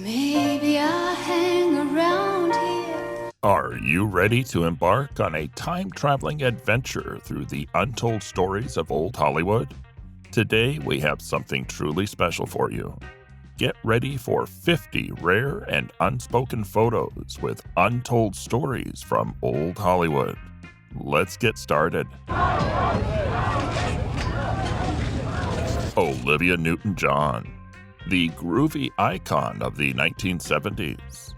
Maybe I'll hang around here. Are you ready to embark on a time-traveling adventure through the untold stories of old Hollywood? Today, we have something truly special for you. Get ready for 50 rare and unspoken photos with untold stories from old Hollywood. Let's get started. Olivia Newton-John, the groovy icon of the 1970s.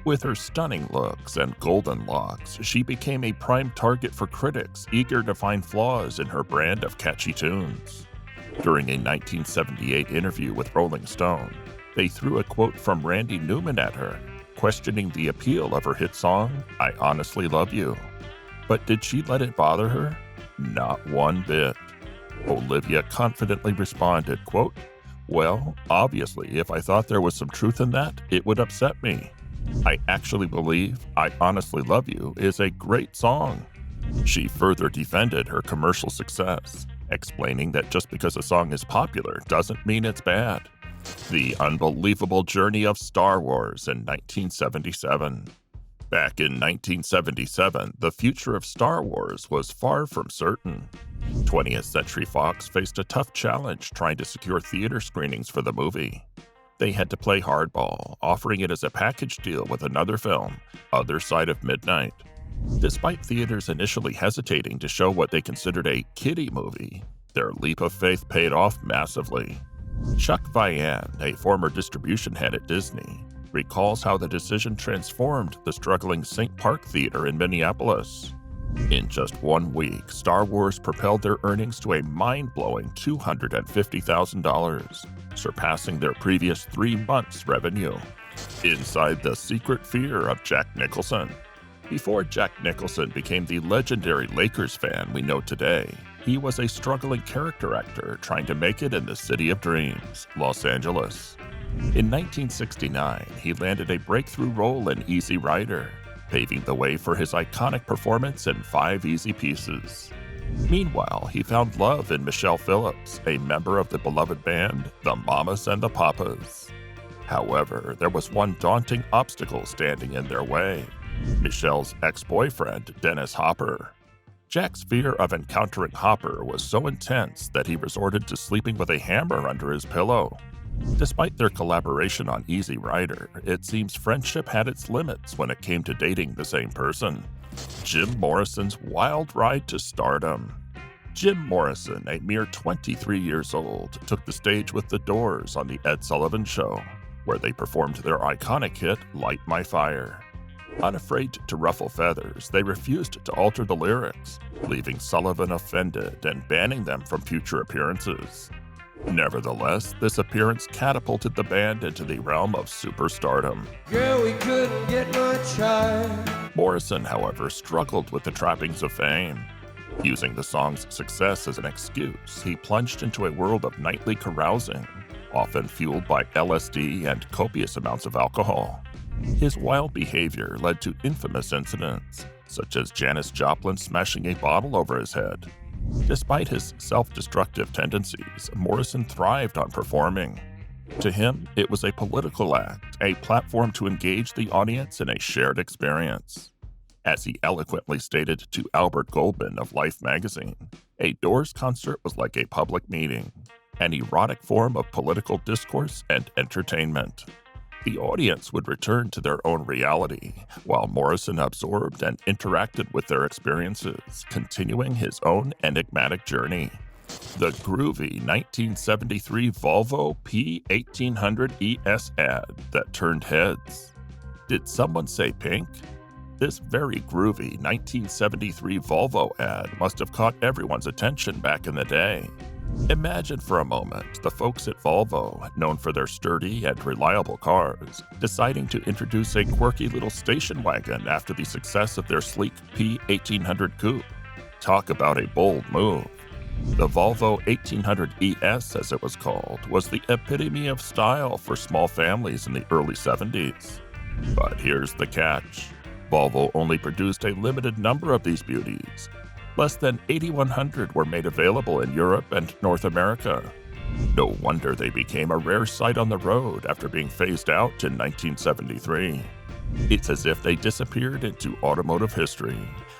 With her stunning looks and golden locks, she became a prime target for critics eager to find flaws in her brand of catchy tunes. During a 1978 interview with Rolling Stone, they threw a quote from Randy Newman at her, questioning the appeal of her hit song, I Honestly Love You. But did she let it bother her? Not one bit. Olivia confidently responded, quote, well, obviously, if I thought there was some truth in that, it would upset me. I actually believe I Honestly Love You is a great song. She further defended her commercial success, explaining that just because a song is popular doesn't mean it's bad. The unbelievable journey of Star Wars in 1977. Back in 1977, the future of Star Wars was far from certain. 20th Century Fox faced a tough challenge trying to secure theater screenings for the movie. They had to play hardball, offering it as a package deal with another film, Other Side of Midnight. Despite theaters initially hesitating to show what they considered a kiddie movie, their leap of faith paid off massively. Chuck Vian, a former distribution head at Disney, recalls how the decision transformed the struggling St. Park Theater in Minneapolis. In just 1 week, Star Wars propelled their earnings to a mind-blowing $250,000, surpassing their previous 3 months' revenue. Inside the secret fear of Jack Nicholson. Before Jack Nicholson became the legendary Lakers fan we know today, he was a struggling character actor trying to make it in the City of Dreams, Los Angeles. In 1969, he landed a breakthrough role in Easy Rider, paving the way for his iconic performance in 5 Easy Pieces. Meanwhile, he found love in Michelle Phillips, a member of the beloved band, the Mamas and the Papas. However, there was one daunting obstacle standing in their way: Michelle's ex-boyfriend, Dennis Hopper. Jack's fear of encountering Hopper was so intense that he resorted to sleeping with a hammer under his pillow. Despite their collaboration on Easy Rider, it seems friendship had its limits when it came to dating the same person. Jim Morrison's wild ride to stardom. Jim Morrison, a mere 23 years old, took the stage with The Doors on The Ed Sullivan Show, where they performed their iconic hit, Light My Fire. Unafraid to ruffle feathers, they refused to alter the lyrics, leaving Sullivan offended and banning them from future appearances. Nevertheless, this appearance catapulted the band into the realm of superstardom. Girl, we couldn't get much higher. Morrison, however, struggled with the trappings of fame. Using the song's success as an excuse, he plunged into a world of nightly carousing, often fueled by LSD and copious amounts of alcohol. His wild behavior led to infamous incidents, such as Janis Joplin smashing a bottle over his head. Despite his self-destructive tendencies, Morrison thrived on performing. To him, it was a political act, a platform to engage the audience in a shared experience. As he eloquently stated to Albert Goldman of Life magazine, a Doors concert was like a public meeting, an erotic form of political discourse and entertainment. The audience would return to their own reality, while Morrison absorbed and interacted with their experiences, continuing his own enigmatic journey. The groovy 1973 Volvo P1800 ES ad that turned heads. Did someone say pink? This very groovy 1973 Volvo ad must have caught everyone's attention back in the day. Imagine for a moment the folks at Volvo, known for their sturdy and reliable cars, deciding to introduce a quirky little station wagon after the success of their sleek P1800 coupe. Talk about a bold move. The Volvo 1800 ES, as it was called, was the epitome of style for small families in the early 70s. But here's the catch. Volvo only produced a limited number of these beauties. Less than 8,100 were made available in Europe and North America. No wonder they became a rare sight on the road after being phased out in 1973. It's as if they disappeared into automotive history,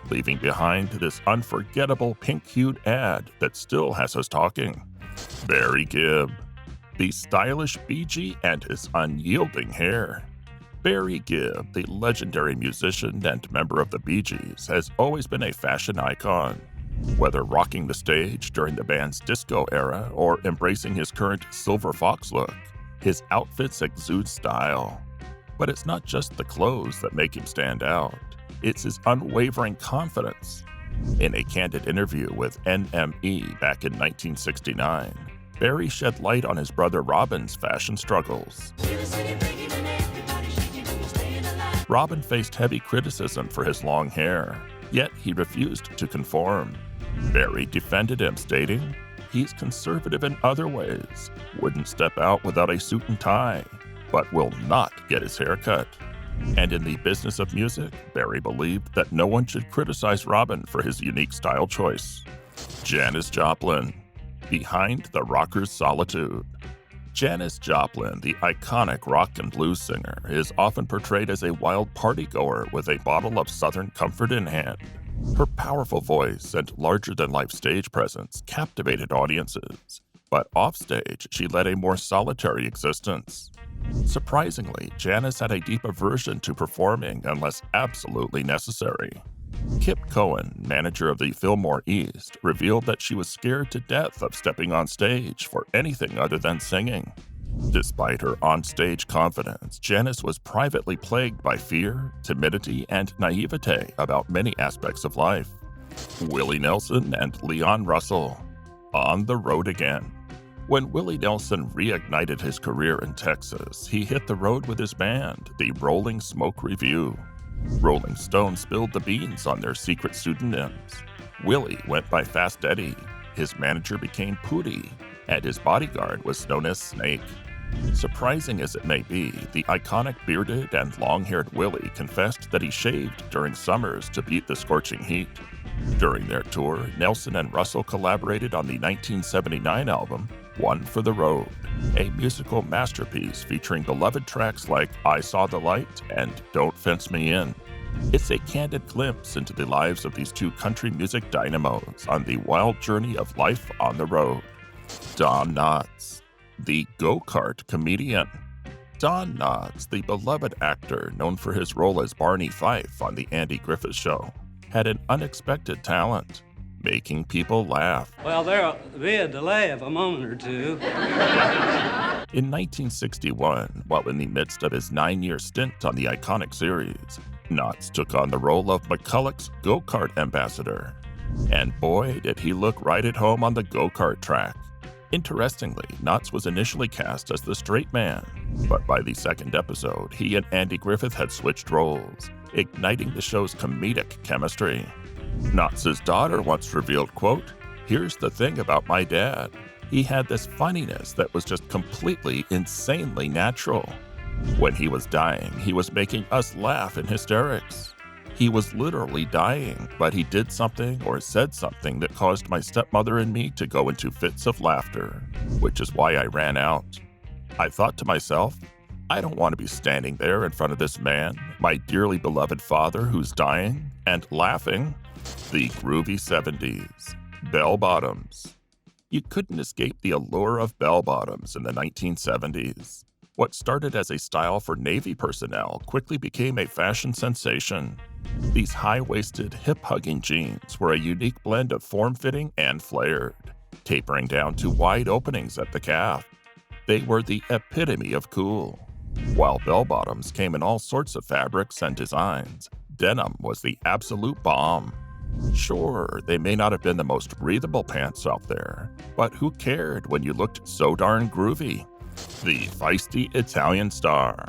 leaving behind this unforgettable pink-hued ad that still has us talking. Barry Gibb, the stylish Bee Gee and his unyielding hair. Barry Gibb, the legendary musician and member of the Bee Gees, has always been a fashion icon. Whether rocking the stage during the band's disco era or embracing his current Silver Fox look, his outfits exude style. But it's not just the clothes that make him stand out, it's his unwavering confidence. In a candid interview with NME back in 1969, Barry shed light on his brother Robin's fashion struggles. Robin faced heavy criticism for his long hair, yet he refused to conform. Barry defended him, stating, "He's conservative in other ways, wouldn't step out without a suit and tie, but will not get his hair cut." And in the business of music, Barry believed that no one should criticize Robin for his unique style choice. Janis Joplin, behind the rocker's solitude. Janis Joplin, the iconic rock and blues singer, is often portrayed as a wild partygoer with a bottle of Southern comfort in hand. Her powerful voice and larger-than-life stage presence captivated audiences, but offstage she led a more solitary existence. Surprisingly, Janis had a deep aversion to performing unless absolutely necessary. Kip Cohen, manager of the Fillmore East, revealed that she was scared to death of stepping on stage for anything other than singing. Despite her onstage confidence, Janis was privately plagued by fear, timidity, and naivete about many aspects of life. Willie Nelson and Leon Russell, on the road again. When Willie Nelson reignited his career in Texas, he hit the road with his band, the Rolling Smoke Review. Rolling Stone spilled the beans on their secret pseudonyms. Willie went by Fast Eddie, his manager became Pootie, and his bodyguard was known as Snake. Surprising as it may be, the iconic bearded and long-haired Willie confessed that he shaved during summers to beat the scorching heat. During their tour, Nelson and Russell collaborated on the 1979 album One for the Road, a musical masterpiece featuring beloved tracks like I Saw the Light and Don't Fence Me In. It's a candid glimpse into the lives of these two country music dynamos on the wild journey of life on the road. Don Knotts, the go-kart comedian. Don Knotts, the beloved actor known for his role as Barney Fife on The Andy Griffith Show, had an unexpected talent, making people laugh. Well, there'll be a delay of a moment or two. In 1961, while in the midst of his 9-year stint on the iconic series, Knotts took on the role of McCulloch's go-kart ambassador. And boy, did he look right at home on the go-kart track. Interestingly, Knotts was initially cast as the straight man, but by the second episode, he and Andy Griffith had switched roles, igniting the show's comedic chemistry. Knotts' daughter once revealed, quote, "Here's the thing about my dad. He had this funniness that was just completely, insanely natural. When he was dying, he was making us laugh in hysterics. He was literally dying, but he did something or said something that caused my stepmother and me to go into fits of laughter, which is why I ran out. I thought to myself, I don't want to be standing there in front of this man, my dearly beloved father who's dying, and laughing." The groovy 70s. Bell-bottoms. You couldn't escape the allure of bell-bottoms in the 1970s. What started as a style for Navy personnel quickly became a fashion sensation. These high-waisted, hip-hugging jeans were a unique blend of form-fitting and flared, tapering down to wide openings at the calf. They were the epitome of cool. While bell-bottoms came in all sorts of fabrics and designs, denim was the absolute bomb. Sure, they may not have been the most breathable pants out there, but who cared when you looked so darn groovy? The feisty Italian star,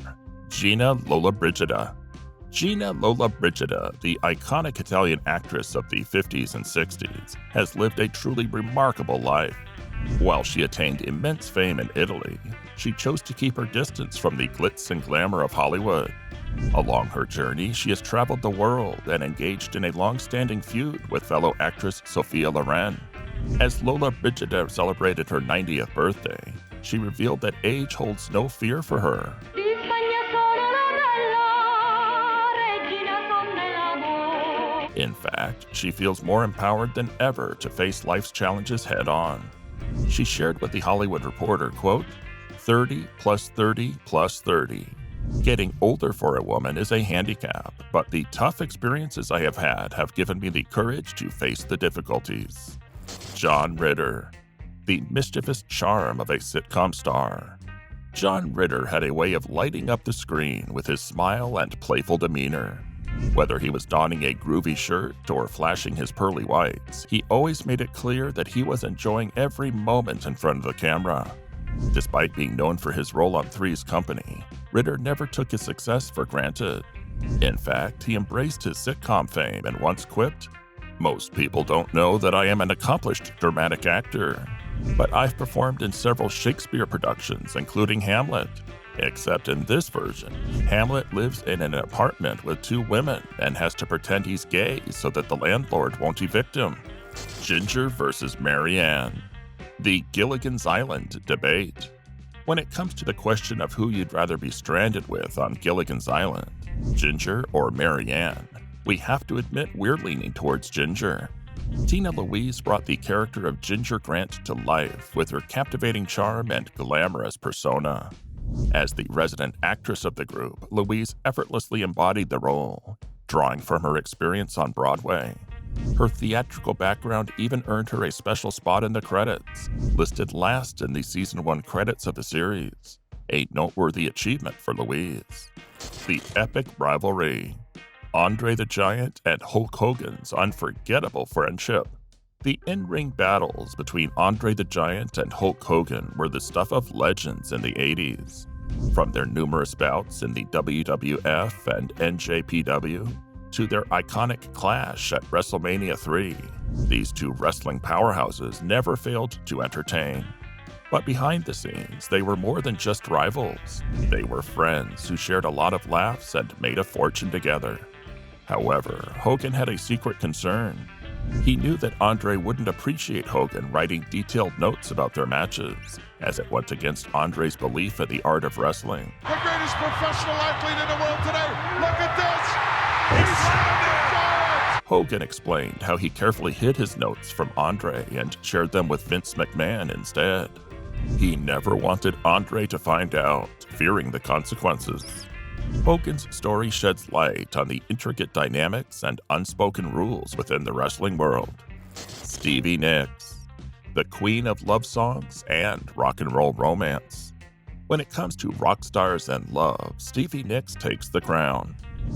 Gina Lollobrigida. Gina Lollobrigida, the iconic Italian actress of the 50s and 60s, has lived a truly remarkable life. While she attained immense fame in Italy, she chose to keep her distance from the glitz and glamour of Hollywood. Along her journey, she has traveled the world and engaged in a long-standing feud with fellow actress Sophia Loren. As Lola Brigida celebrated her 90th birthday, she revealed that age holds no fear for her. In fact, she feels more empowered than ever to face life's challenges head-on. She shared with The Hollywood Reporter, quote, 30 plus 30 plus 30. Getting older for a woman is a handicap, but the tough experiences I have had have given me the courage to face the difficulties. John Ritter, the mischievous charm of a sitcom star. John Ritter had a way of lighting up the screen with his smile and playful demeanor. Whether he was donning a groovy shirt or flashing his pearly whites, he always made it clear that he was enjoying every moment in front of the camera. Despite being known for his role on Three's Company, Ritter never took his success for granted. In fact, he embraced his sitcom fame and once quipped, "Most people don't know that I am an accomplished dramatic actor, but I've performed in several Shakespeare productions, including Hamlet. Except in this version, Hamlet lives in an apartment with two women and has to pretend he's gay so that the landlord won't evict him." Ginger versus Mary Ann. The Gilligan's Island debate. When it comes to the question of who you'd rather be stranded with on Gilligan's Island, Ginger or Mary Ann, we have to admit we're leaning towards Ginger. Tina Louise brought the character of Ginger Grant to life with her captivating charm and glamorous persona. As the resident actress of the group, Louise effortlessly embodied the role, drawing from her experience on Broadway. Her theatrical background even earned her a special spot in the credits, listed last in the Season 1 credits of the series, a noteworthy achievement for Louise. The epic rivalry. Andre the Giant and Hulk Hogan's unforgettable friendship. The in-ring battles between Andre the Giant and Hulk Hogan were the stuff of legends in the 80s. From their numerous bouts in the WWF and NJPW to their iconic clash at WrestleMania 3, these two wrestling powerhouses never failed to entertain. But behind the scenes, they were more than just rivals. They were friends who shared a lot of laughs and made a fortune together. However, Hogan had a secret concern. He knew that Andre wouldn't appreciate Hogan writing detailed notes about their matches, as it went against Andre's belief in the art of wrestling. The greatest professional athlete in the world today. Look at this. He slammed it. Hogan explained how he carefully hid his notes from Andre and shared them with Vince McMahon instead. He never wanted Andre to find out, fearing the consequences. Hogan's story sheds light on the intricate dynamics and unspoken rules within the wrestling world. Stevie Nicks, the queen of love songs and rock and roll romance. When it comes to rock stars and love, Stevie Nicks takes the crown.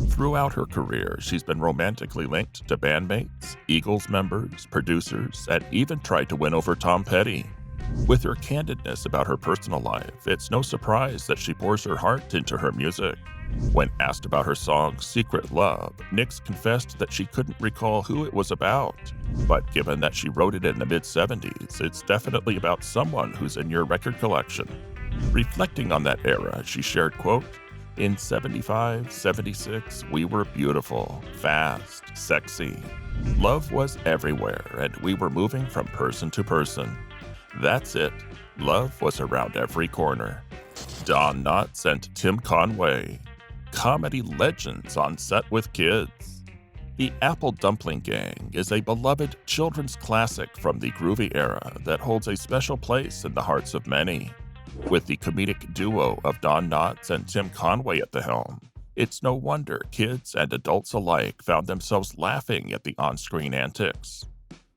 Throughout her career, she's been romantically linked to bandmates, Eagles members, producers, and even tried to win over Tom Petty. With her candidness about her personal life, it's no surprise that she pours her heart into her music. When asked about her song Secret Love, Nicks confessed that she couldn't recall who it was about. But given that she wrote it in the mid-70s, it's definitely about someone who's in your record collection. Reflecting on that era, she shared, quote, "In 75, 76, we were beautiful, fast, sexy. Love was everywhere, and we were moving from person to person. That's it. Love was around every corner." Don Knotts and Tim Conway, comedy legends on set with kids. The Apple Dumpling Gang is a beloved children's classic from the groovy era that holds a special place in the hearts of many. With the comedic duo of Don Knotts and Tim Conway at the helm, it's no wonder kids and adults alike found themselves laughing at the on-screen antics.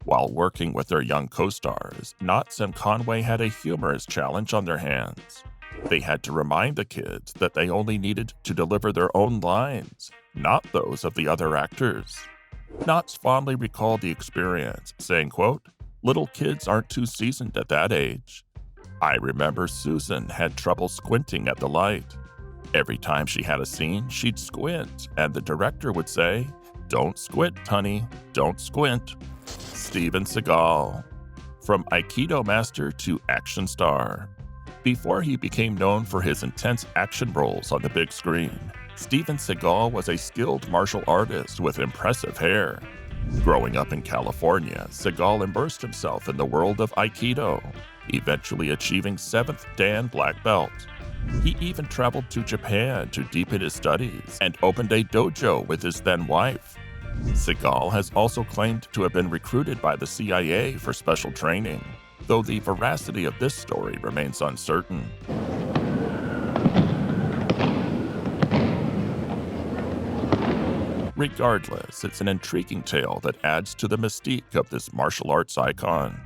While working with their young co-stars, Knotts and Conway had a humorous challenge on their hands. They had to remind the kids that they only needed to deliver their own lines, not those of the other actors. Knotts fondly recalled the experience, saying, quote, "Little kids aren't too seasoned at that age. I remember Susan had trouble squinting at the light. Every time she had a scene, she'd squint, and the director would say, 'Don't squint, honey, don't squint.'" Steven Seagal. From Aikido master to action star. Before he became known for his intense action roles on the big screen, Steven Seagal was a skilled martial artist with impressive hair. Growing up in California, Seagal immersed himself in the world of Aikido, eventually achieving 7th Dan Black Belt. He even traveled to Japan to deepen his studies and opened a dojo with his then wife. Seagal has also claimed to have been recruited by the CIA for special training, though the veracity of this story remains uncertain. Regardless, it's an intriguing tale that adds to the mystique of this martial arts icon.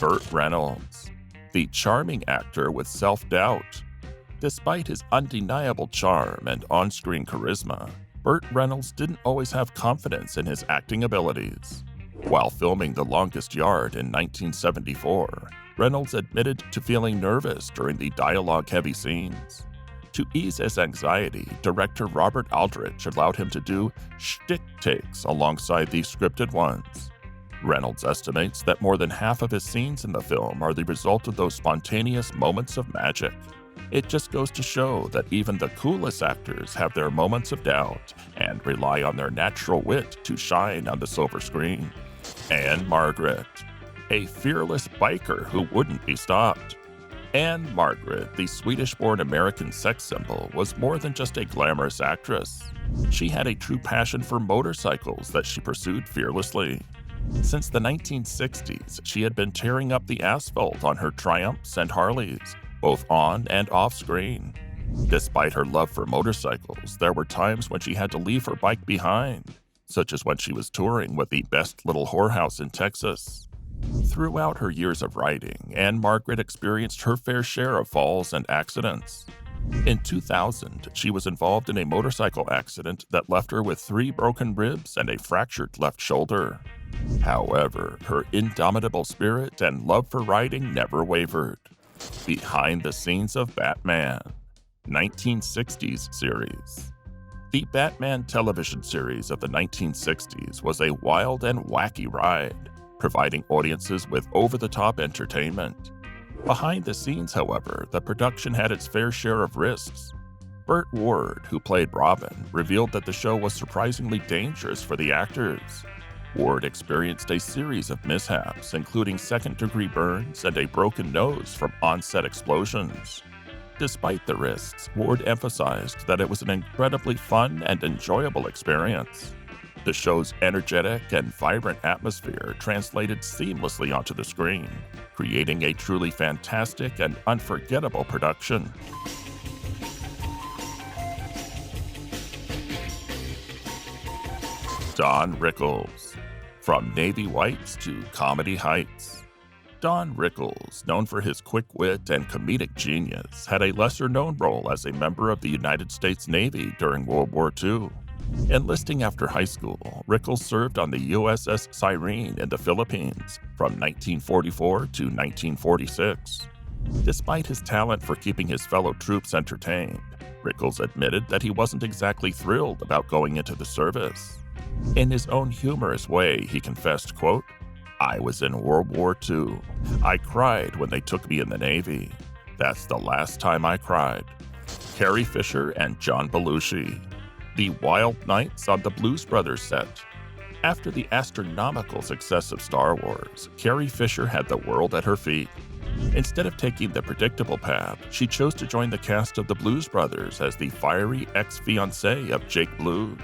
Burt Reynolds, the charming actor with self-doubt. Despite his undeniable charm and on-screen charisma, Burt Reynolds didn't always have confidence in his acting abilities. While filming The Longest Yard in 1974, Reynolds admitted to feeling nervous during the dialogue-heavy scenes. To ease his anxiety, director Robert Aldrich allowed him to do shtick takes alongside the scripted ones. Reynolds estimates that more than half of his scenes in the film are the result of those spontaneous moments of magic. It just goes to show that even the coolest actors have their moments of doubt and rely on their natural wit to shine on the silver screen. Anne Margaret, a fearless biker who wouldn't be stopped. Anne Margaret, the Swedish-born American sex symbol, was more than just a glamorous actress. She had a true passion for motorcycles that she pursued fearlessly. Since the 1960s, she had been tearing up the asphalt on her Triumphs and Harleys, both on and off screen. Despite her love for motorcycles, there were times when she had to leave her bike behind, such as when she was touring with the Best Little Whorehouse in Texas. Throughout her years of writing, Anne Margaret experienced her fair share of falls and accidents. In 2000, she was involved in a motorcycle accident that left her with 3 broken ribs and a fractured left shoulder. However, her indomitable spirit and love for riding never wavered. Behind the Scenes of Batman, 1960s series. The Batman television series of the 1960s was a wild and wacky ride, providing audiences with over-the-top entertainment. Behind the scenes, however, the production had its fair share of risks. Burt Ward, who played Robin, revealed that the show was surprisingly dangerous for the actors. Ward experienced a series of mishaps, including second-degree burns and a broken nose from on-set explosions. Despite the risks, Ward emphasized that it was an incredibly fun and enjoyable experience. The show's energetic and vibrant atmosphere translated seamlessly onto the screen, creating a truly fantastic and unforgettable production. Don Rickles. From Navy Whites to Comedy Heights. Don Rickles, known for his quick wit and comedic genius, had a lesser-known role as a member of the United States Navy during World War II. Enlisting after high school, Rickles served on the USS Cyrene in the Philippines from 1944 to 1946. Despite his talent for keeping his fellow troops entertained, Rickles admitted that he wasn't exactly thrilled about going into the service. In his own humorous way, he confessed, quote, "I was in World War II. I cried when they took me in the Navy. That's the last time I cried." Carrie Fisher and John Belushi. The Wild Nights on the Blues Brothers set. After the astronomical success of Star Wars, Carrie Fisher had the world at her feet. Instead of taking the predictable path, she chose to join the cast of the Blues Brothers as the fiery ex-fiancé of Jake Blues.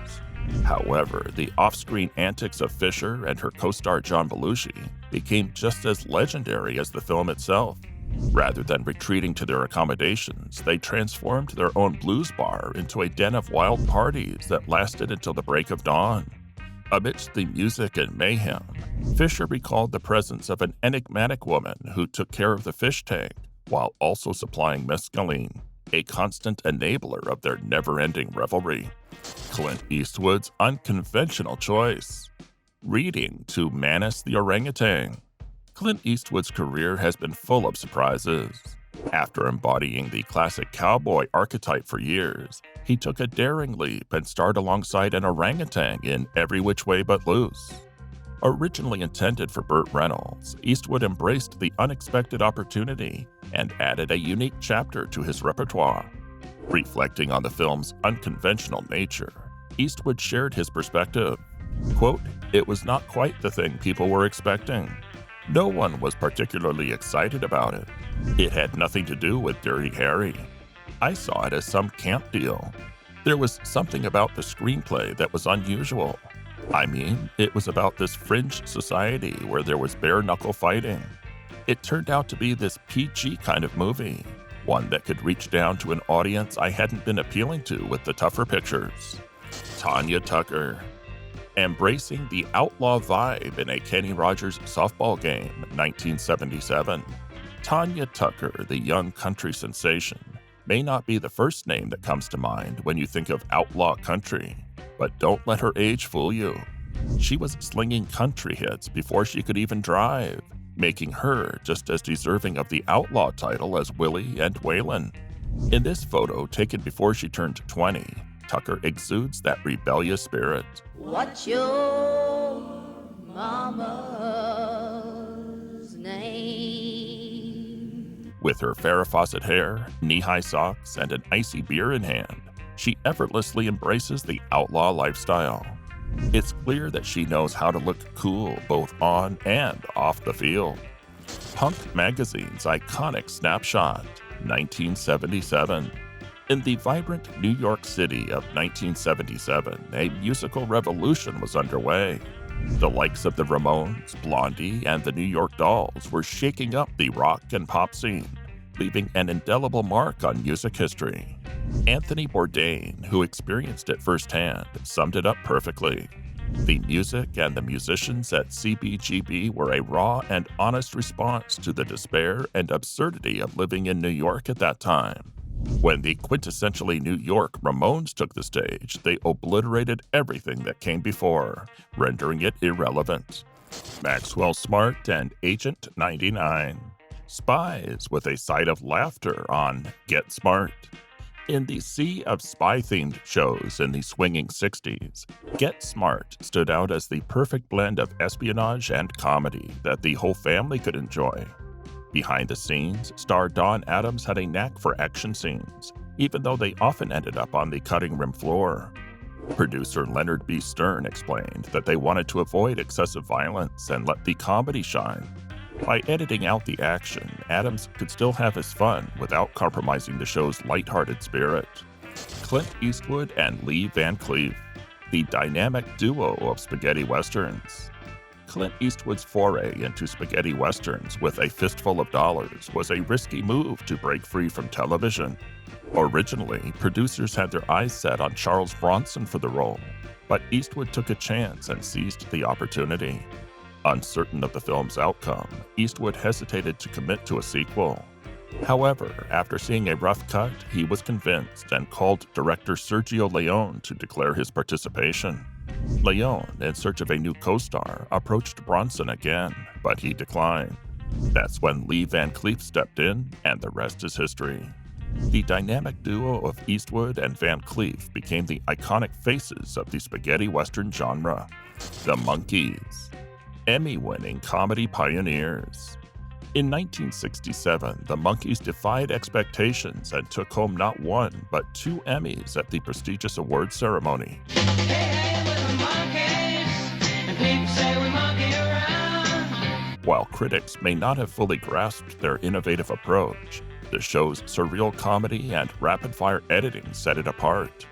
However, the off-screen antics of Fisher and her co-star John Belushi became just as legendary as the film itself. Rather than retreating to their accommodations, they transformed their own blues bar into a den of wild parties that lasted until the break of dawn. Amidst the music and mayhem, Fisher recalled the presence of an enigmatic woman who took care of the fish tank while also supplying mescaline, a constant enabler of their never-ending revelry. Clint Eastwood's unconventional choice. Reading to Manus the Orangutan. Clint Eastwood's career has been full of surprises. After embodying the classic cowboy archetype for years, he took a daring leap and starred alongside an orangutan in Every Which Way But Loose. Originally intended for Burt Reynolds, Eastwood embraced the unexpected opportunity and added a unique chapter to his repertoire. Reflecting on the film's unconventional nature, Eastwood shared his perspective. Quote, "It was not quite the thing people were expecting. No one was particularly excited about it. It had nothing to do with Dirty Harry. I saw it as some camp deal. There was something about the screenplay that was unusual. I mean, it was about this fringe society where there was bare-knuckle fighting. It turned out to be this PG kind of movie, one that could reach down to an audience I hadn't been appealing to with the tougher pictures." Tanya Tucker. Embracing the outlaw vibe in a Kenny Rogers softball game, 1977. Tanya Tucker, the young country sensation, may not be the first name that comes to mind when you think of outlaw country, but don't let her age fool you. She was slinging country hits before she could even drive, making her just as deserving of the outlaw title as Willie and Waylon. In this photo taken before she turned 20, Tucker exudes that rebellious spirit. What's your mama's name? With her Farrah Fawcett hair, knee-high socks, and an icy beer in hand, she effortlessly embraces the outlaw lifestyle. It's clear that she knows how to look cool both on and off the field. Punk Magazine's iconic snapshot, 1977. In the vibrant New York City of 1977, a musical revolution was underway. The likes of the Ramones, Blondie, and the New York Dolls were shaking up the rock and pop scene, leaving an indelible mark on music history. Anthony Bourdain, who experienced it firsthand, summed it up perfectly. The music and the musicians at CBGB were a raw and honest response to the despair and absurdity of living in New York at that time. When the quintessentially New York Ramones took the stage, they obliterated everything that came before, rendering it irrelevant. Maxwell Smart and Agent 99. Spies with a side of laughter on Get Smart. In the sea of spy-themed shows in the swinging 60s, Get Smart stood out as the perfect blend of espionage and comedy that the whole family could enjoy. Behind the scenes, star Dawn Adams had a knack for action scenes, even though they often ended up on the cutting room floor. Producer Leonard B. Stern explained that they wanted to avoid excessive violence and let the comedy shine. By editing out the action, Adams could still have his fun without compromising the show's lighthearted spirit. Clint Eastwood and Lee Van Cleef, the dynamic duo of spaghetti westerns. Clint Eastwood's foray into spaghetti westerns with a fistful of dollars was a risky move to break free from television. Originally, producers had their eyes set on Charles Bronson for the role, but Eastwood took a chance and seized the opportunity. Uncertain of the film's outcome, Eastwood hesitated to commit to a sequel. However, after seeing a rough cut, he was convinced and called director Sergio Leone to declare his participation. Leone, in search of a new co-star, approached Bronson again, but he declined. That's when Lee Van Cleef stepped in, and the rest is history. The dynamic duo of Eastwood and Van Cleef became the iconic faces of the spaghetti western genre. The Monkees. Emmy-winning comedy pioneers. In 1967, the Monkees defied expectations and took home not one, but 2 Emmys at the prestigious awards ceremony. While critics may not have fully grasped their innovative approach, the show's surreal comedy and rapid-fire editing set it apart.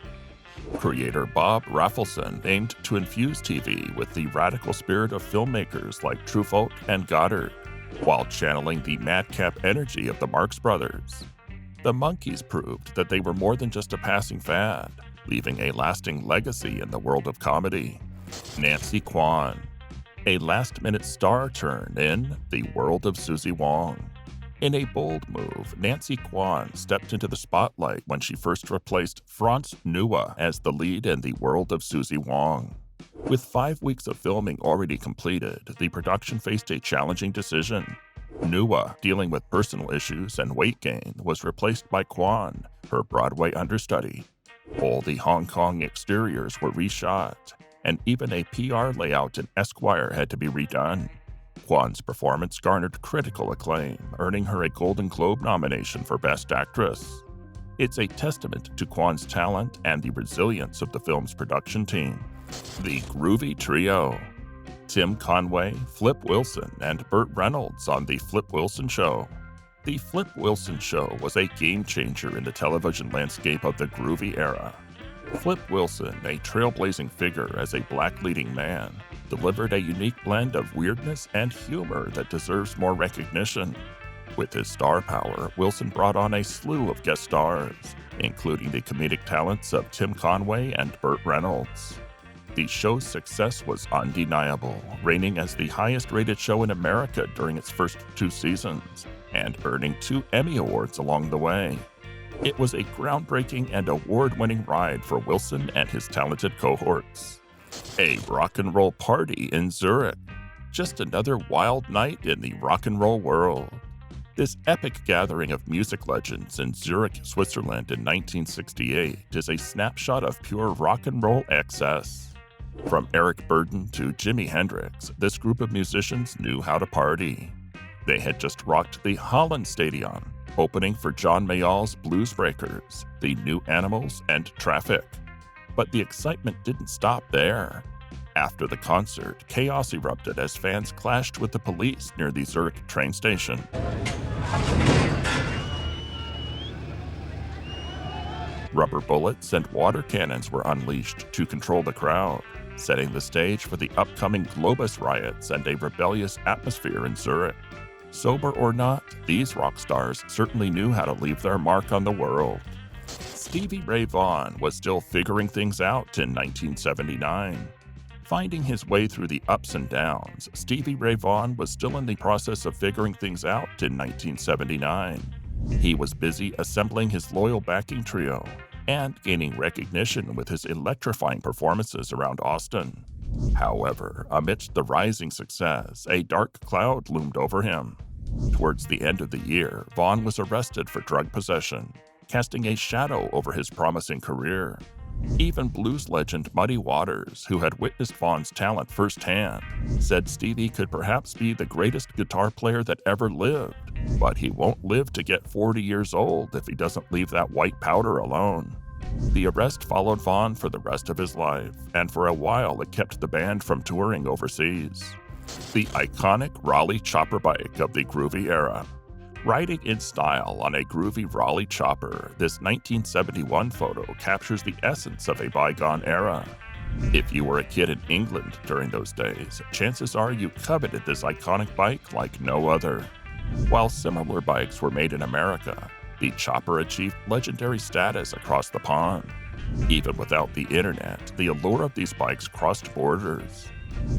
Creator Bob Rafelson aimed to infuse TV with the radical spirit of filmmakers like Truffaut and Goddard, while channeling the madcap energy of the Marx Brothers. The Monkees proved that they were more than just a passing fad, leaving a lasting legacy in the world of comedy. Nancy Kwan, a last-minute star turn in The World of Susie Wong. In a bold move, Nancy Kwan stepped into the spotlight when she first replaced Franz Nua as the lead in The World of Susie Wong. With 5 weeks of filming already completed, the production faced a challenging decision. Nua, dealing with personal issues and weight gain, was replaced by Kwan, her Broadway understudy. All the Hong Kong exteriors were reshot, and even a PR layout in Esquire had to be redone. Kwan's performance garnered critical acclaim, earning her a Golden Globe nomination for Best Actress. It's a testament to Kwan's talent and the resilience of the film's production team. The Groovy Trio. Tim Conway, Flip Wilson, and Burt Reynolds on The Flip Wilson Show. The Flip Wilson Show was a game-changer in the television landscape of the groovy era. Flip Wilson, a trailblazing figure as a black leading man, delivered a unique blend of weirdness and humor that deserves more recognition. With his star power, Wilson brought on a slew of guest stars, including the comedic talents of Tim Conway and Burt Reynolds. The show's success was undeniable, reigning as the highest-rated show in America during its first 2 seasons, and earning 2 Emmy Awards along the way. It was a groundbreaking and award-winning ride for Wilson and his talented cohorts. A rock and roll party in Zurich. Just another wild night in the rock and roll world. This epic gathering of music legends in Zurich, Switzerland in 1968 is a snapshot of pure rock and roll excess. From Eric Burdon to Jimi Hendrix, this group of musicians knew how to party. They had just rocked the Holland Stadion, opening for John Mayall's Blues Breakers, the New Animals, and Traffic. But the excitement didn't stop there. After the concert, chaos erupted as fans clashed with the police near the Zurich train station. Rubber bullets and water cannons were unleashed to control the crowd, setting the stage for the upcoming Globus riots and a rebellious atmosphere in Zurich. Sober or not, these rock stars certainly knew how to leave their mark on the world. Stevie Ray Vaughan was still figuring things out in 1979. Finding his way through the ups and downs, Stevie Ray Vaughan was still in the process of figuring things out in 1979. He was busy assembling his loyal backing trio and gaining recognition with his electrifying performances around Austin. However, amidst the rising success, a dark cloud loomed over him. Towards the end of the year, Vaughan was arrested for drug possession, casting a shadow over his promising career. Even blues legend Muddy Waters, who had witnessed Vaughan's talent firsthand, said Stevie could perhaps be the greatest guitar player that ever lived, but he won't live to get 40 years old if he doesn't leave that white powder alone. The arrest followed Vaughan for the rest of his life, and for a while it kept the band from touring overseas. The iconic Raleigh chopper bike of the groovy era. Riding in style on a groovy Raleigh chopper, this 1971 photo captures the essence of a bygone era. If you were a kid in England during those days, chances are you coveted this iconic bike like no other. While similar bikes were made in America, the chopper achieved legendary status across the pond. Even without the internet, the allure of these bikes crossed borders.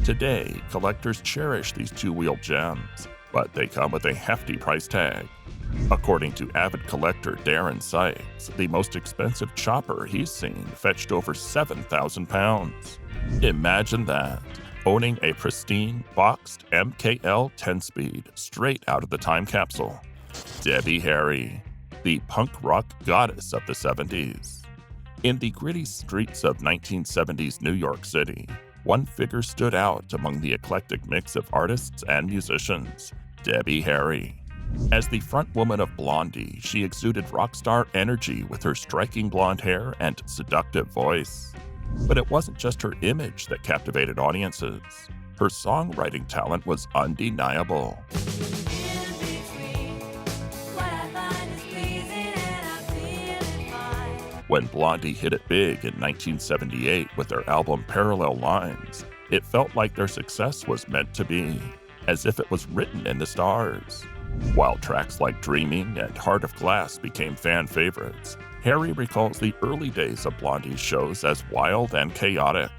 Today, collectors cherish these two-wheeled gems, but they come with a hefty price tag. According to avid collector Darren Sykes, the most expensive chopper he's seen fetched over £7,000. Imagine that, owning a pristine, boxed MKL 10-speed straight out of the time capsule. Debbie Harry, the punk rock goddess of the 70s. In the gritty streets of 1970s New York City, one figure stood out among the eclectic mix of artists and musicians, Debbie Harry. As the frontwoman of Blondie, she exuded rock star energy with her striking blonde hair and seductive voice. But it wasn't just her image that captivated audiences. Her songwriting talent was undeniable. When Blondie hit it big in 1978 with their album Parallel Lines, it felt like their success was meant to be, as if it was written in the stars. While tracks like Dreaming and Heart of Glass became fan favorites, Harry recalls the early days of Blondie's shows as wild and chaotic.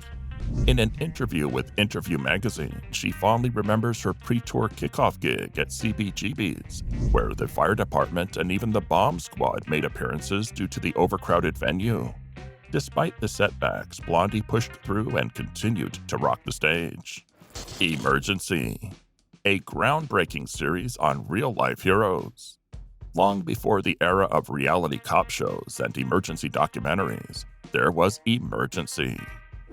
In an interview with Interview magazine, she fondly remembers her pre-tour kickoff gig at CBGB's, where the fire department and even the bomb squad made appearances due to the overcrowded venue. Despite the setbacks, Blondie pushed through and continued to rock the stage. Emergency, a groundbreaking series on real-life heroes. Long before the era of reality cop shows and emergency documentaries, there was Emergency.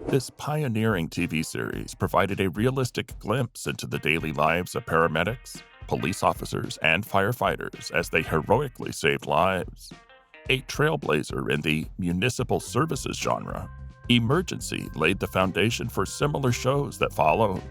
This pioneering TV series provided a realistic glimpse into the daily lives of paramedics, police officers, and firefighters as they heroically saved lives. A trailblazer in the municipal services genre, Emergency laid the foundation for similar shows that followed.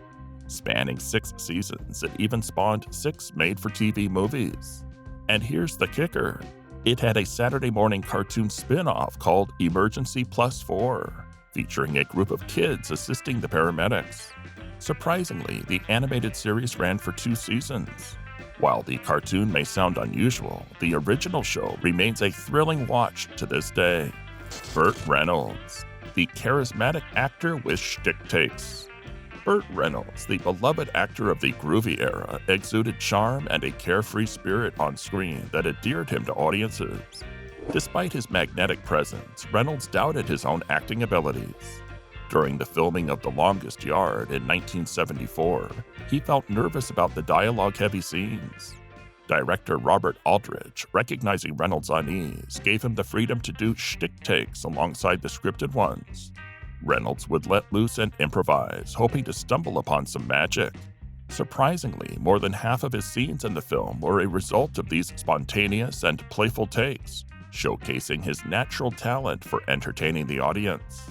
Spanning 6 seasons, it even spawned 6 made-for-TV movies. And here's the kicker. It had a Saturday morning cartoon spin-off called Emergency Plus 4, featuring a group of kids assisting the paramedics. Surprisingly, the animated series ran for 2 seasons. While the cartoon may sound unusual, the original show remains a thrilling watch to this day. Burt Reynolds, the charismatic actor with shtick takes. Burt Reynolds, the beloved actor of the groovy era, exuded charm and a carefree spirit on screen that endeared him to audiences. Despite his magnetic presence, Reynolds doubted his own acting abilities. During the filming of The Longest Yard in 1974, he felt nervous about the dialogue-heavy scenes. Director Robert Aldrich, recognizing Reynolds' unease, gave him the freedom to do shtick takes alongside the scripted ones. Reynolds would let loose and improvise, hoping to stumble upon some magic. Surprisingly, more than half of his scenes in the film were a result of these spontaneous and playful takes, showcasing his natural talent for entertaining the audience.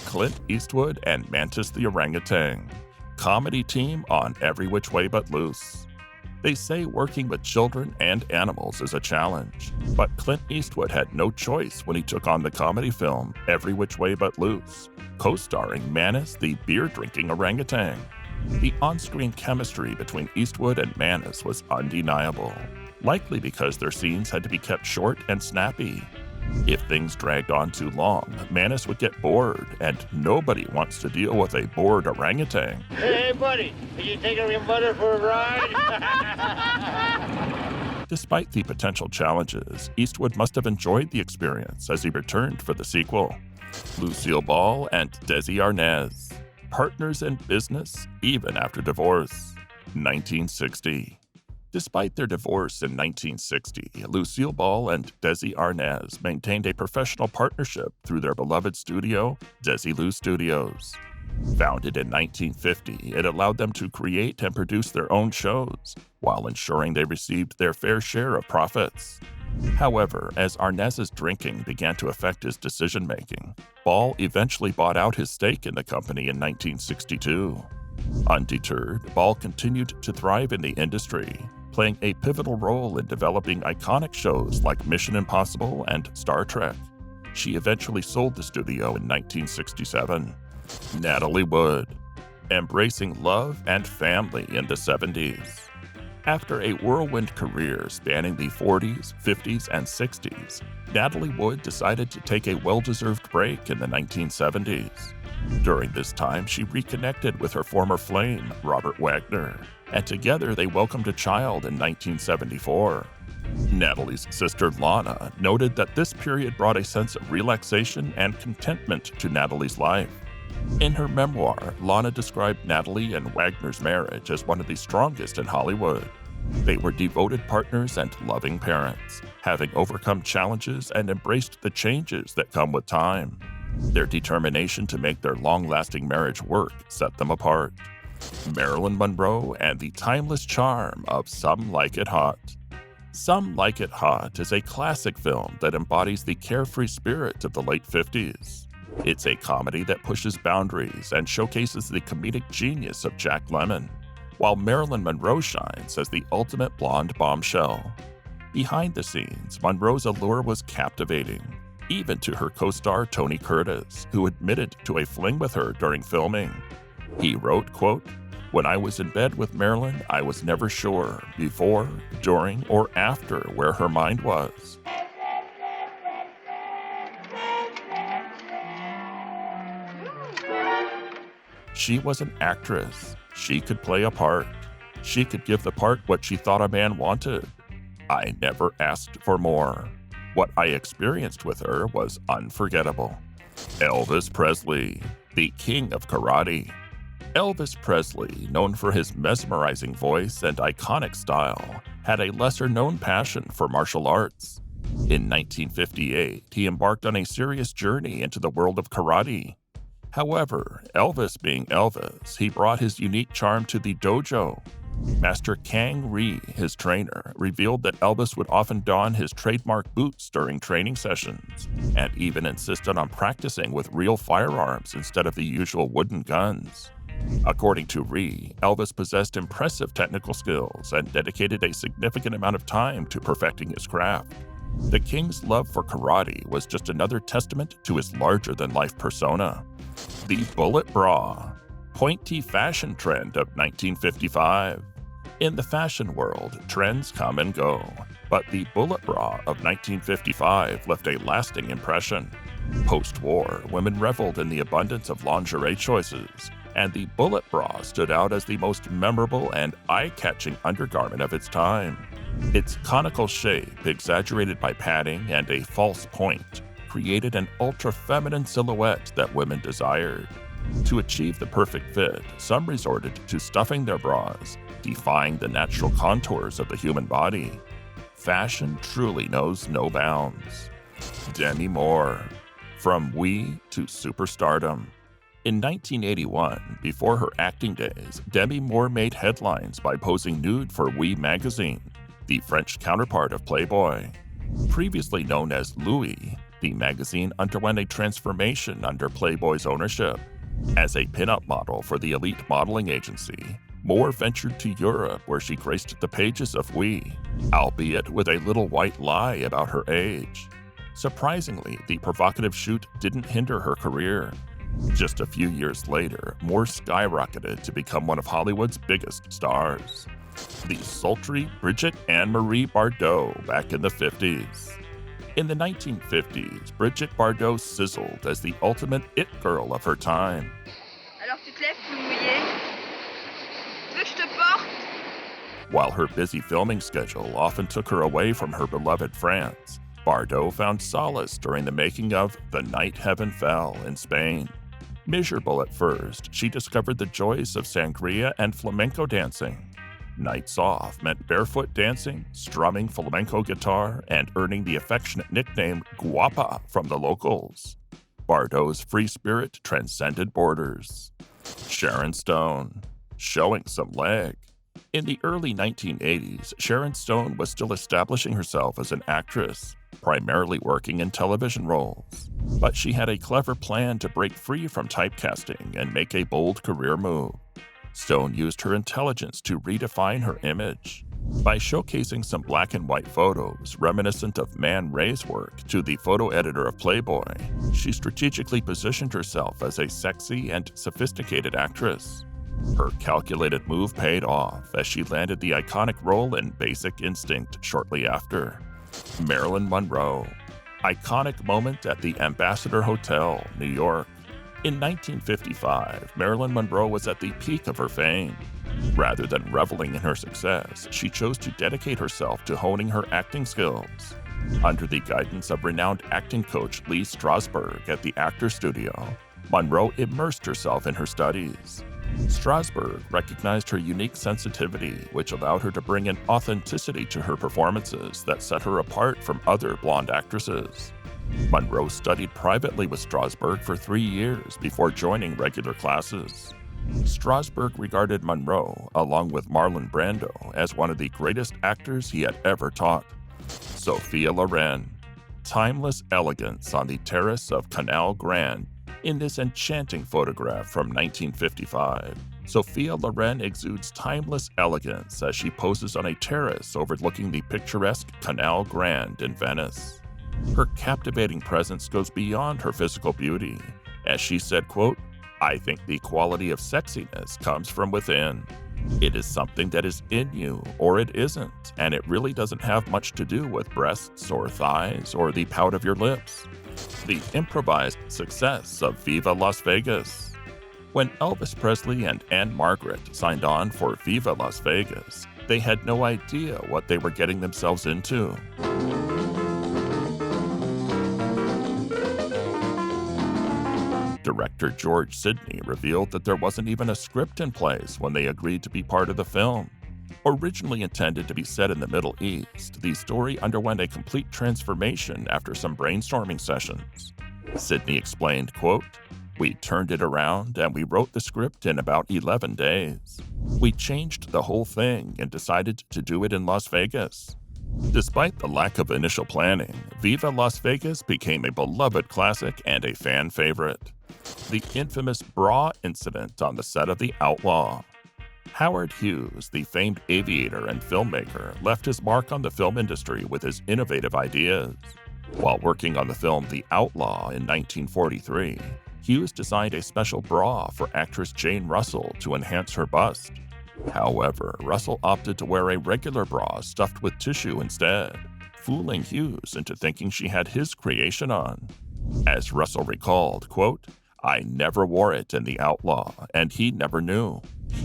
Clint Eastwood and Mantis the Orangutan, comedy team on Every Which Way But Loose. They say working with children and animals is a challenge, but Clint Eastwood had no choice when he took on the comedy film Every Which Way But Loose, co-starring Mantis the beer-drinking orangutan. The on-screen chemistry between Eastwood and Mantis was undeniable, likely because their scenes had to be kept short and snappy. If things dragged on too long, Mantis would get bored, and nobody wants to deal with a bored orangutan. Hey, buddy, are you taking your mother for a ride? Despite the potential challenges, Eastwood must have enjoyed the experience as he returned for the sequel. Lucille Ball and Desi Arnaz, partners in business even after divorce. 1960. Despite their divorce in 1960, Lucille Ball and Desi Arnaz maintained a professional partnership through their beloved studio, Desilu Studios. Founded in 1950, it allowed them to create and produce their own shows, while ensuring they received their fair share of profits. However, as Arnaz's drinking began to affect his decision-making, Ball eventually bought out his stake in the company in 1962. Undeterred, Ball continued to thrive in the industry, playing a pivotal role in developing iconic shows like Mission Impossible and Star Trek. She eventually sold the studio in 1967. Natalie Wood, embracing love and family in the 70s. After a whirlwind career spanning the 40s, 50s, and 60s, Natalie Wood decided to take a well-deserved break in the 1970s. During this time, she reconnected with her former flame, Robert Wagner, and together they welcomed a child in 1974. Natalie's sister Lana noted that this period brought a sense of relaxation and contentment to Natalie's life. In her memoir, Lana described Natalie and Wagner's marriage as one of the strongest in Hollywood. They were devoted partners and loving parents, having overcome challenges and embraced the changes that come with time. Their determination to make their long-lasting marriage work set them apart. Marilyn Monroe and the timeless charm of Some Like It Hot. Some Like It Hot is a classic film that embodies the carefree spirit of the late 50s. It's a comedy that pushes boundaries and showcases the comedic genius of Jack Lemmon, while Marilyn Monroe shines as the ultimate blonde bombshell. Behind the scenes, Monroe's allure was captivating, even to her co-star Tony Curtis, who admitted to a fling with her during filming. He wrote, quote, "When I was in bed with Marilyn, I was never sure, before, during, or after, where her mind was." She was an actress. She could play a part. She could give the part what she thought a man wanted. I never asked for more. What I experienced with her was unforgettable. Elvis Presley, the king of karate. Elvis Presley, known for his mesmerizing voice and iconic style, had a lesser-known passion for martial arts. In 1958, he embarked on a serious journey into the world of karate. However, Elvis being Elvis, he brought his unique charm to the dojo. Master Kang Ree, his trainer, revealed that Elvis would often don his trademark boots during training sessions, and even insisted on practicing with real firearms instead of the usual wooden guns. According to Ree, Elvis possessed impressive technical skills and dedicated a significant amount of time to perfecting his craft. The King's love for karate was just another testament to his larger-than-life persona. The bullet bra, pointy fashion trend of 1955. In the fashion world, trends come and go, but the bullet bra of 1955 left a lasting impression. Post-war, women reveled in the abundance of lingerie choices, and the bullet bra stood out as the most memorable and eye-catching undergarment of its time. Its conical shape, exaggerated by padding and a false point, created an ultra-feminine silhouette that women desired. To achieve the perfect fit, some resorted to stuffing their bras, defying the natural contours of the human body. Fashion truly knows no bounds. Demi Moore. From wee to superstardom. In 1981, before her acting days, Demi Moore made headlines by posing nude for Wee magazine, the French counterpart of Playboy. Previously known as Louis, the magazine underwent a transformation under Playboy's ownership. As a pinup model for the elite modeling agency, Moore ventured to Europe where she graced the pages of Wee, albeit with a little white lie about her age. Surprisingly, the provocative shoot didn't hinder her career. Just a few years later, Moore skyrocketed to become one of Hollywood's biggest stars. The sultry Bridget Anne Marie Bardot back in the 50s. In the 1950s, Bridget Bardot sizzled as the ultimate it girl of her time. Alors tu te lèves tout mouillé? Tu veux que je te porte? While her busy filming schedule often took her away from her beloved France, Bardot found solace during the making of The Night Heaven Fell in Spain. Miserable at first, she discovered the joys of sangria and flamenco dancing. Nights off meant barefoot dancing, strumming flamenco guitar, and earning the affectionate nickname Guapa from the locals. Bardot's free spirit transcended borders. Sharon Stone. Showing some leg. In the early 1980s, Sharon Stone was still establishing herself as an actress, primarily working in television roles. But she had a clever plan to break free from typecasting and make a bold career move. Stone used her intelligence to redefine her image. By showcasing some black and white photos reminiscent of Man Ray's work to the photo editor of Playboy, she strategically positioned herself as a sexy and sophisticated actress. Her calculated move paid off as she landed the iconic role in Basic Instinct shortly after. Marilyn Monroe. Iconic moment at the Ambassador Hotel, New York. In 1955, Marilyn Monroe was at the peak of her fame. Rather than reveling in her success, she chose to dedicate herself to honing her acting skills. Under the guidance of renowned acting coach Lee Strasberg at the Actors Studio, Monroe immersed herself in her studies. Strasberg recognized her unique sensitivity, which allowed her to bring an authenticity to her performances that set her apart from other blonde actresses. Monroe studied privately with Strasberg for 3 years before joining regular classes. Strasberg regarded Monroe, along with Marlon Brando, as one of the greatest actors he had ever taught. Sophia Loren. Timeless elegance on the terrace of Canal Grande. In this enchanting photograph from 1955, Sophia Loren exudes timeless elegance as she poses on a terrace overlooking the picturesque Canal Grande in Venice. Her captivating presence goes beyond her physical beauty, as she said, quote, "I think the quality of sexiness comes from within. It is something that is in you or it isn't, and it really doesn't have much to do with breasts or thighs or the pout of your lips." The improvised success of Viva Las Vegas. When Elvis Presley and Anne Margaret signed on for Viva Las Vegas, they had no idea what they were getting themselves into. Director George Sidney revealed that there wasn't even a script in place when they agreed to be part of the film. Originally intended to be set in the Middle East, the story underwent a complete transformation after some brainstorming sessions. Sidney explained, quote, "We turned it around and we wrote the script in about 11 days. We changed the whole thing and decided to do it in Las Vegas. Despite the lack of initial planning, Viva Las Vegas became a beloved classic and a fan favorite. The infamous bra incident on the set of The Outlaw. Howard Hughes, the famed aviator and filmmaker, left his mark on the film industry with his innovative ideas. While working on the film The Outlaw in 1943, Hughes designed a special bra for actress Jane Russell to enhance her bust. However, Russell opted to wear a regular bra stuffed with tissue instead, fooling Hughes into thinking she had his creation on. As Russell recalled, quote, "I never wore it in The Outlaw, and he never knew.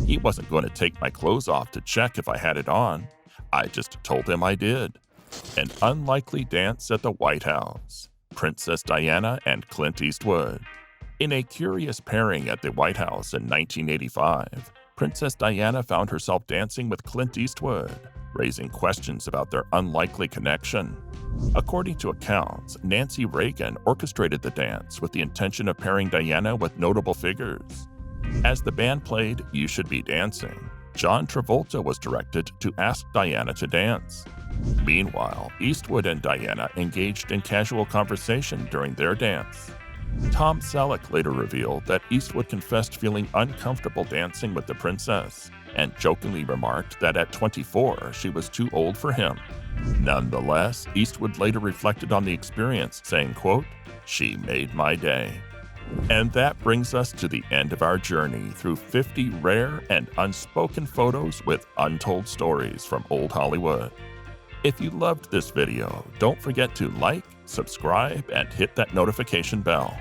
He wasn't going to take my clothes off to check if I had it on. I just told him I did." An unlikely dance at the White House. Princess Diana and Clint Eastwood. In a curious pairing at the White House in 1985, Princess Diana found herself dancing with Clint Eastwood, raising questions about their unlikely connection. According to accounts, Nancy Reagan orchestrated the dance with the intention of pairing Diana with notable figures. As the band played You Should Be Dancing, John Travolta was directed to ask Diana to dance. Meanwhile, Eastwood and Diana engaged in casual conversation during their dance. Tom Selleck later revealed that Eastwood confessed feeling uncomfortable dancing with the princess, and jokingly remarked that at 24 she was too old for him. Nonetheless, Eastwood later reflected on the experience, saying, quote, "She made my day." And that brings us to the end of our journey through 50 rare and unspoken photos with untold stories from old Hollywood. If you loved this video, don't forget to like, subscribe, and hit that notification bell.